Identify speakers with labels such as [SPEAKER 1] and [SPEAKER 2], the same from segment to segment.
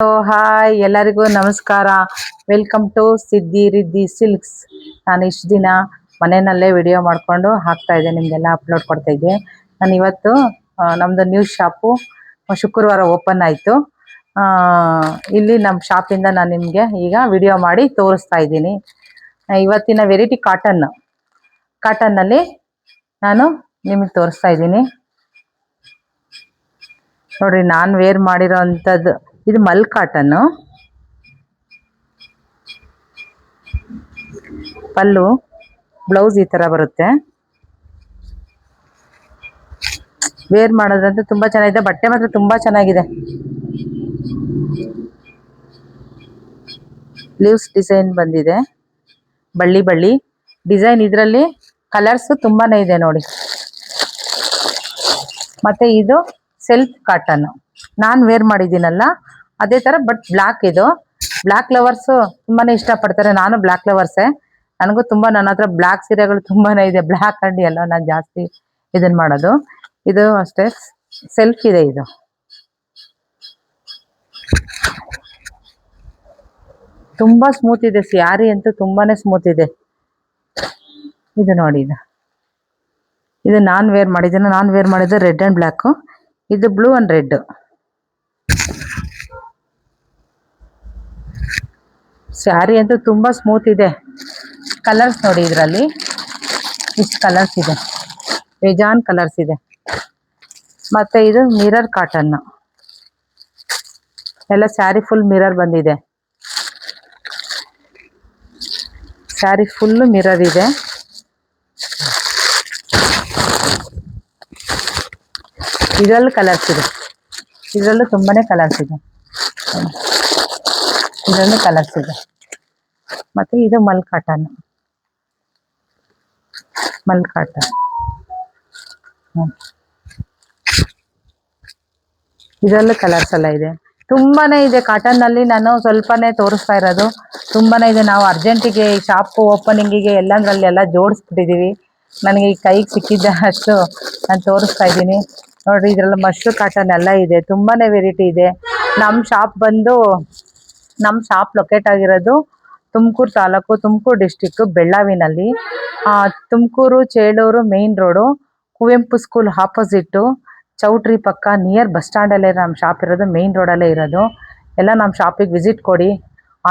[SPEAKER 1] Hi, ಎಲ್ಲರಿಗೂ ನಮಸ್ಕಾರ. Welcome to Siddhi Riddhi silks. ನಾನು ಇಷ್ಟು ದಿನ ಮನೆಯಲ್ಲೇ ವಿಡಿಯೋ ಮಾಡಿಕೊಂಡು ಹಾಕ್ತಾ ಇದ್ದೆ, ನಿಮಗೆಲ್ಲ ಅಪ್ಲೋಡ್ ಕೊಡ್ತಾ ಇದ್ದೆ. ನಾನು ಇವತ್ತು ನಮ್ಮದು ನ್ಯೂಸ್ ಶಾಪು ಶುಕ್ರವಾರ ಓಪನ್ ಆಯಿತು. ಇಲ್ಲಿ ನಮ್ಮ ಶಾಪಿಂದ ನಾನು ನಿಮಗೆ ಈಗ ವಿಡಿಯೋ ಮಾಡಿ ತೋರಿಸ್ತಾ ಇದ್ದೀನಿ. ಇವತ್ತಿನ ವೆರೈಟಿ ಕಾಟನ್ನಲ್ಲಿ ನಾನು ನಿಮಗೆ ತೋರಿಸ್ತಾ ಇದ್ದೀನಿ. ನೋಡ್ರಿ, ನಾನು ವೇರ್ ಮಾಡಿರೋ ಅಂಥದ್ದು ಇದು ಮಲ್ ಕಾಟನ್ನು. ಪಲ್ಲು, ಬ್ಲೌಸ್ ಈ ಥರ ಬರುತ್ತೆ. ವೇರ್ ಮಾಡೋದಂತೂ ತುಂಬ ಚೆನ್ನಾಗಿದೆ. ಬಟ್ಟೆ ಮಾತ್ರ ತುಂಬ ಚೆನ್ನಾಗಿದೆ. ಲೀವ್ಸ್ ಡಿಸೈನ್ ಬಂದಿದೆ, ಬಳ್ಳಿ ಡಿಸೈನ್. ಇದರಲ್ಲಿ ಕಲರ್ಸ್ ತುಂಬಾನೇ ಇದೆ ನೋಡಿ. ಮತ್ತೆ ಇದು ಸೆಲ್ಫ್ ಕಾಟನ್, ನಾನು ವೇರ್ ಮಾಡಿದ್ದೀನಲ್ಲ ಅದೇ ಥರ, ಬಟ್ ಬ್ಲ್ಯಾಕ್. ಇದು ಬ್ಲ್ಯಾಕ್ ಲವರ್ಸು ತುಂಬಾ ಇಷ್ಟಪಡ್ತಾರೆ. ನಾನು ಬ್ಲ್ಯಾಕ್ ಲವರ್ಸೇ. ನನಗೂ ತುಂಬ, ನನ್ನ ಹತ್ರ ಬ್ಲ್ಯಾಕ್ ಸೀರೆಗಳು ತುಂಬಾ ಇದೆ. ಬ್ಲ್ಯಾಕ್ ಅಂಡ್ ಎಲ್ಲ ನಾನು ಜಾಸ್ತಿ ಇದನ್ನು ಮಾಡೋದು. ಇದು ಅಷ್ಟೇ ಸೆಲ್ಫ್ ಇದೆ. ಇದು ತುಂಬ ಸ್ಮೂತ್ ಇದೆ. ಸ್ಯಾರಿ ಅಂತೂ ತುಂಬಾ ಸ್ಮೂತ್ ಇದೆ. ಇದು ನೋಡಿ, ಇದು ನಾನು ವೇರ್ ಮಾಡಿದ್ದೀನಿ. ನಾನು ವೇರ್ ಮಾಡಿದ್ದು ರೆಡ್ ಆ್ಯಂಡ್ ಬ್ಲ್ಯಾಕು. ಇದು ಬ್ಲೂ ಆ್ಯಂಡ್ ರೆಡ್. ಸ್ಯಾರಿ ಅಂತೂ ತುಂಬ ಸ್ಮೂತ್ ಇದೆ. ಕಲರ್ಸ್ ನೋಡಿ, ಇದರಲ್ಲಿ ಇಷ್ಟು ಕಲರ್ಸ್ ಇದೆ, ಬೇಜಾನ್ ಕಲರ್ಸ್ ಇದೆ. ಮತ್ತು ಇದು ಮಿರರ್ ಕಾಟನ್ನು, ಎಲ್ಲ ಸ್ಯಾರಿ ಫುಲ್ ಮಿರರ್ ಬಂದಿದೆ. ಸ್ಯಾರಿ ಫುಲ್ಲು ಮಿರರ್ ಇದೆ. ಇದರಲ್ಲೂ ಕಲರ್ಸ್ ಇದೆ. ಇದರಲ್ಲೂ ತುಂಬಾ ಕಲರ್ಸ್ ಇದೆ. ಇದರಲ್ಲೂ ಕಲರ್ಸ್ ಇದೆ. ಮತ್ತು ಇದು ಮಲ್ ಕಾಟನ್. ಇದರಲ್ಲೂ ಕಲರ್ಸ್ ಎಲ್ಲ ಇದೆ. ತುಂಬಾ ಇದೆ. ಕಾಟನ್ನಲ್ಲಿ ನಾನು ಸ್ವಲ್ಪನೇ ತೋರಿಸ್ತಾ ಇರೋದು. ತುಂಬಾ ಇದೆ. ನಾವು ಅರ್ಜೆಂಟಿಗೆ ಈ ಶಾಪು ಓಪನಿಂಗಿಗೆ ಎಲ್ಲಂದ್ರಲ್ಲೆಲ್ಲ ಜೋಡಿಸ್ಬಿಟ್ಟಿದ್ದೀವಿ. ನನಗೆ ಈ ಕೈಗೆ ಸಿಕ್ಕಿದ್ದ ಅಷ್ಟು ನಾನು ತೋರಿಸ್ತಾ ಇದ್ದೀನಿ. ನೋಡಿರಿ, ಇದರಲ್ಲಿ ಮಶ್ರೂ ಕಾಟನ್ ಎಲ್ಲ ಇದೆ. ತುಂಬಾ ವೆರೈಟಿ ಇದೆ. ನಮ್ಮ ಶಾಪ್ ಲೊಕೇಟ್ ಆಗಿರೋದು ತುಮಕೂರು ತಾಲೂಕು, ತುಮಕೂರು ಡಿಸ್ಟಿಕ್ಕು, ಬೆಳ್ಳಾವಿನಲ್ಲಿ. Tumakuru Chelur main road, Kuvempu school opposite, choultry ಪಕ್ಕ, ನಿಯರ್ ಬಸ್ ಸ್ಟ್ಯಾಂಡಲ್ಲೇ ನಮ್ಮ ಶಾಪ್ ಇರೋದು. ಮೇನ್ ರೋಡಲ್ಲೇ ಇರೋದು. ಎಲ್ಲ ನಮ್ಮ ಶಾಪಿಗೆ ವಿಸಿಟ್ ಕೊಡಿ.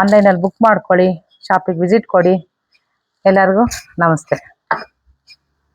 [SPEAKER 1] ಆನ್ಲೈನಲ್ಲಿ ಬುಕ್ ಮಾಡ್ಕೊಳ್ಳಿ. ಶಾಪಿಗೆ ವಿಸಿಟ್ ಕೊಡಿ. ಎಲ್ಲರಿಗೂ ನಮಸ್ತೆ.